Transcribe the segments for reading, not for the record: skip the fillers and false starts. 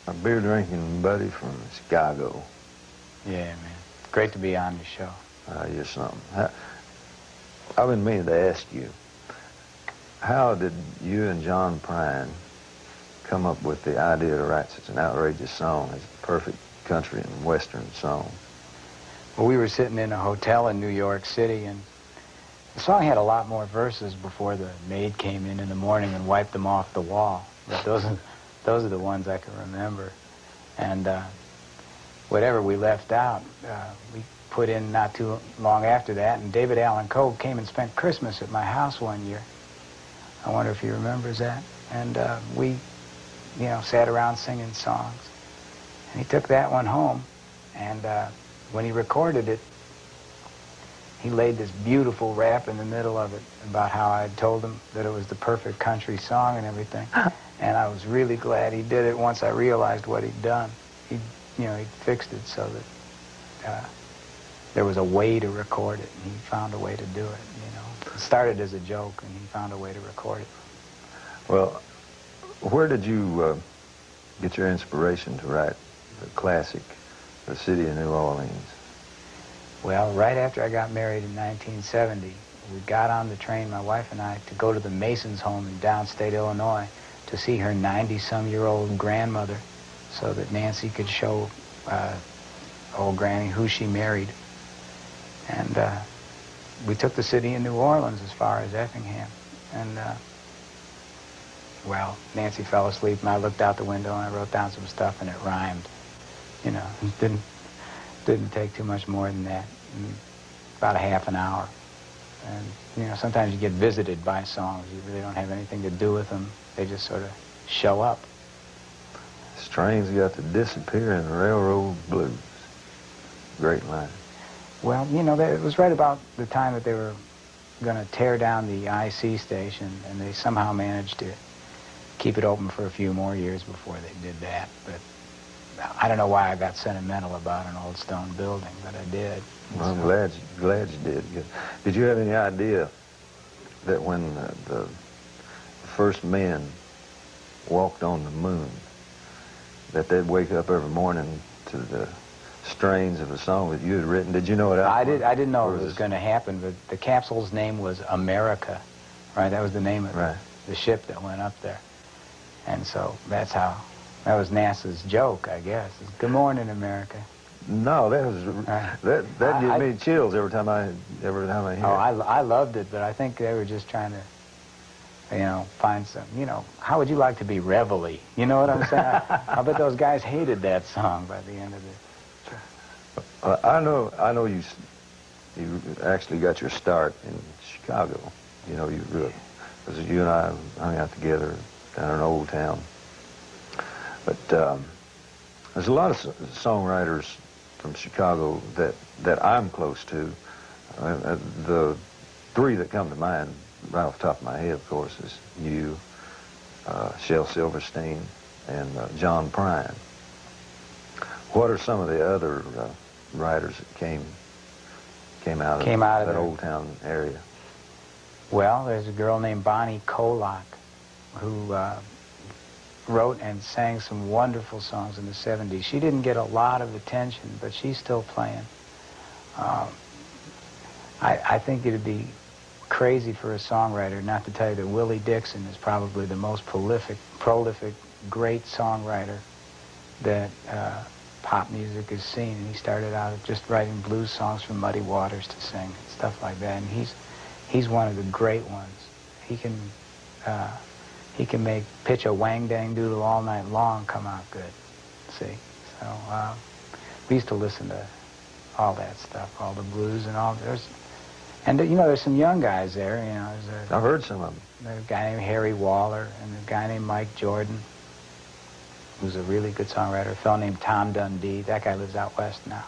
a beer drinking buddy from Chicago. Yeah, man. Great to be on your show. You're something. I've been meaning to ask you, how did you and John Prine come up with the idea to write such an outrageous song as a perfect country and western song? Well, we were sitting in a hotel in New York City, and the song had a lot more verses before the maid came in the morning and wiped them off the wall. But those are the ones I can remember. And whatever we left out, we put in not too long after that, and David Allan Coe came and spent Christmas at my house one year. I wonder if he remembers that. And we, sat around singing songs. And he took that one home, and when he recorded it, he laid this beautiful rap in the middle of it about how I had told him that it was the perfect country song and everything. And I was really glad he did it once I realized what he'd done. He fixed it so that there was a way to record it, and he found a way to do it, It started as a joke, and he found a way to record it. Well, where did you get your inspiration to write the classic, The City of New Orleans? Well, right after I got married in 1970, we got on the train, my wife and I, to go to the Masons' home in downstate Illinois to see her 90-some-year-old grandmother so that Nancy could show old Granny who she married. And we took the city of New Orleans as far as Effingham. And, well, Nancy fell asleep, and I looked out the window, and I wrote down some stuff, and it rhymed. It didn't take too much more than that. About a half an hour. And, sometimes you get visited by songs. You really don't have anything to do with them. They just sort of show up. This train's got to disappear in the railroad blues. Great line. Well, it was right about the time that they were going to tear down the IC station, and they somehow managed to keep it open for a few more years before they did that. But I don't know why I got sentimental about an old stone building, but I did. Well, I'm glad you did. Did you have any idea that when the first men walked on the moon, that they'd wake up every morning to the strains of a song that you had written? Did you know it? I didn't know it was going to happen, but the capsule's name was America, right? That was the name of the ship that went up there. And so that was NASA's joke, I guess. Good morning, America. No, that gives me chills every time I hear it. Oh, I loved it, but I think they were just trying to, find some, how would you like to be Reveille? You know what I'm saying? I bet those guys hated that song by the end of it. I know you actually got your start in Chicago. Because you and I hung out together down in Old Town. But there's a lot of songwriters from Chicago that I'm close to. The three that come to mind right off the top of my head, of course, is you, Shel Silverstein, and John Prine. What are some of the other writers that came out of that Old Town area? Well, there's a girl named Bonnie Kolock who wrote and sang some wonderful songs in the 70s. She didn't get a lot of attention, but she's still playing. I think it'd be crazy for a songwriter not to tell you that Willie Dixon is probably the most prolific, great songwriter that pop music has seen. And he started out just writing blues songs for Muddy Waters to sing, and stuff like that. And he's one of the great ones. He can make Pitch a Wang Dang Doodle All Night Long come out good. See? So we used to listen to all that stuff, all the blues and all. There's some young guys there. I've heard some of them. There's a guy named Harry Waller and a guy named Mike Jordan, who's a really good songwriter. A fellow named Tom Dundee. That guy lives out west now.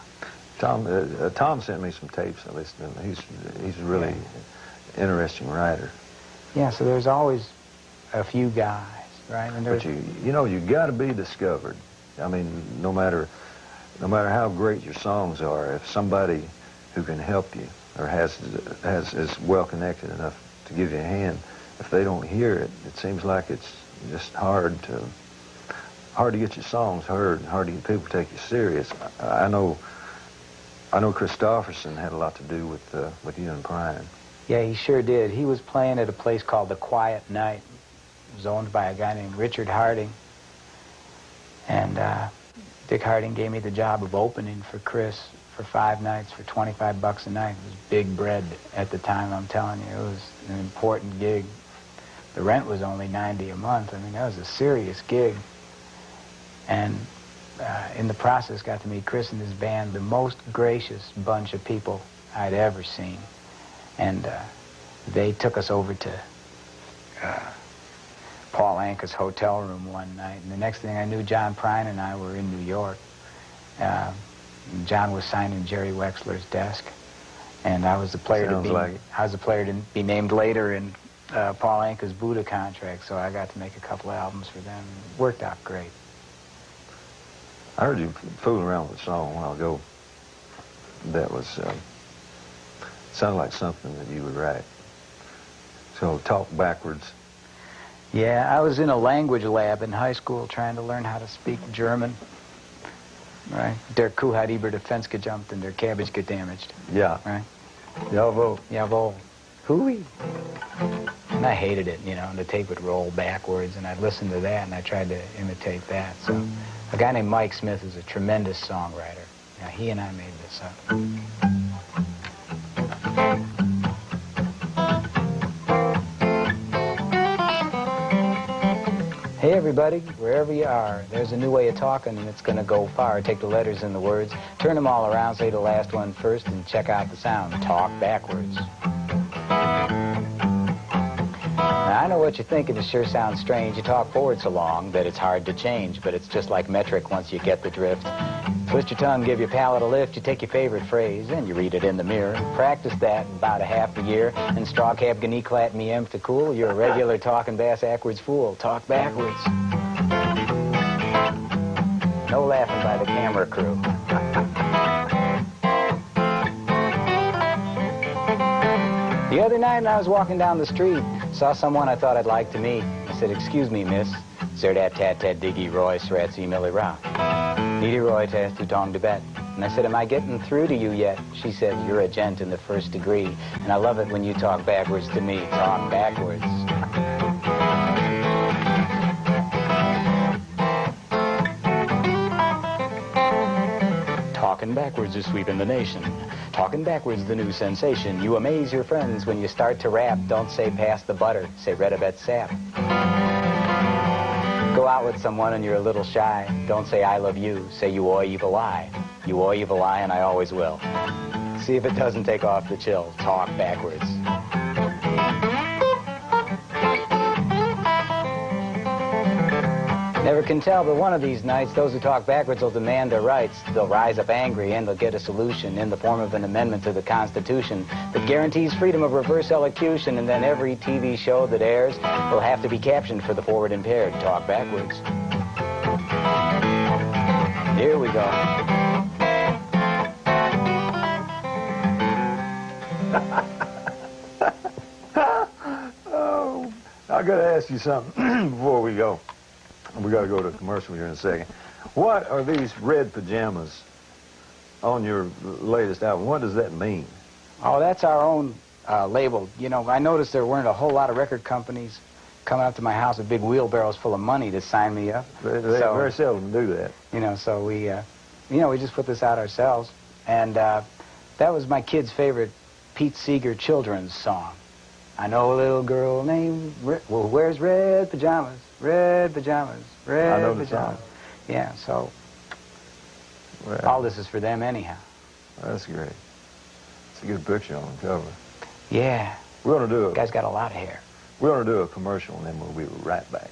Tom sent me some tapes I listened to. He's a really interesting writer. Yeah, so there's always a few guys, right? And but you got to be discovered. I mean, no matter how great your songs are, if somebody who can help you or is well connected enough to give you a hand, if they don't hear it, it seems like it's just hard hard to get your songs heard and hard to get people to take you serious. I know Christofferson had a lot to do with you and Prine. Yeah, he sure did. He was playing at a place called The Quiet Night. It was owned by a guy named Richard Harding. And Dick Harding gave me the job of opening for Chris for 5 nights for $25 a night. It was big bread at the time, I'm telling you. It was an important gig. The rent was only $90 a month. I mean, that was a serious gig. And in the process, got to meet Chris and his band, the most gracious bunch of people I'd ever seen. And they took us over to Paul Anka's hotel room one night. And the next thing I knew, John Prine and I were in New York. John was signing Jerry Wexler's desk. And I was the player to be named later in Paul Anka's Buddha contract, so I got to make a couple of albums for them. It worked out great. I heard you fooling around with a song a while ago that was, sounded like something that you would write. So, Talk Backwards. Yeah, I was in a language lab in high school trying to learn how to speak German. Right? Der Kuh hat über der Fenster gejumped and their cabbage get damaged. Yeah. Right? Jawohl. Jawohl. Hooey. And I hated it, you know, and the tape would roll backwards, and I'd listen to that, and I tried to imitate that. So a guy named Mike Smith is a tremendous songwriter. Now, he and I made this up. Hey, everybody, wherever you are, there's a new way of talking, and it's going to go far. Take the letters and the words, turn them all around, say the last one first, and check out the sound. Talk backwards. Now, I know what you're thinking. It sure sounds strange. You talk forward so long that it's hard to change, but it's just like metric once you get the drift. Twist your tongue, give your palate a lift, you take your favorite phrase, and you read it in the mirror. Practice that about a half a year, and straw cab genie-clat me em to cool. You're a regular talking bass-ackwards fool. Talk backwards. No laughing by the camera crew. The other night, I was walking down the street, saw someone I thought I'd like to meet. I said, "Excuse me, miss. Zer dat tat tat diggy roy sratzi milli ra. Needy roy tas tu tong debet." And I said, "Am I getting through to you yet?" She said, "You're a gent in the first degree, and I love it when you talk backwards to me. Talk backwards." Talking backwards is sweeping the nation. Talking backwards, the new sensation. You amaze your friends when you start to rap. Don't say pass the butter, say redabet sap. Go out with someone and you're a little shy. Don't say I love you, say you oi evil eye. You oi evil eye and I always will. See if it doesn't take off the chill. Talk backwards. Never can tell, but one of these nights, those who talk backwards will demand their rights. They'll rise up angry, and they'll get a solution in the form of an amendment to the Constitution that guarantees freedom of reverse elocution, and then every TV show that airs will have to be captioned for the forward impaired. Talk backwards. Here we go. Oh, I got to ask you something before we go. We got to go to commercial here in a second. What are these red pajamas on your latest album? What does that mean? Oh, that's our own label. You know, I noticed there weren't a whole lot of record companies coming up to my house with big wheelbarrows full of money to sign me up. They very seldom do that. You know, so we just put this out ourselves. And that was my kid's favorite Pete Seeger children's song. I know a little girl named, well, wears red pajamas, red pajamas, red I know the pajamas. song. Yeah, so Well, all this is for them anyhow. that's great. It's a good picture on the cover. Yeah, We're going to do guy's got a lot of hair. We're going to do a commercial, and then we'll be right back.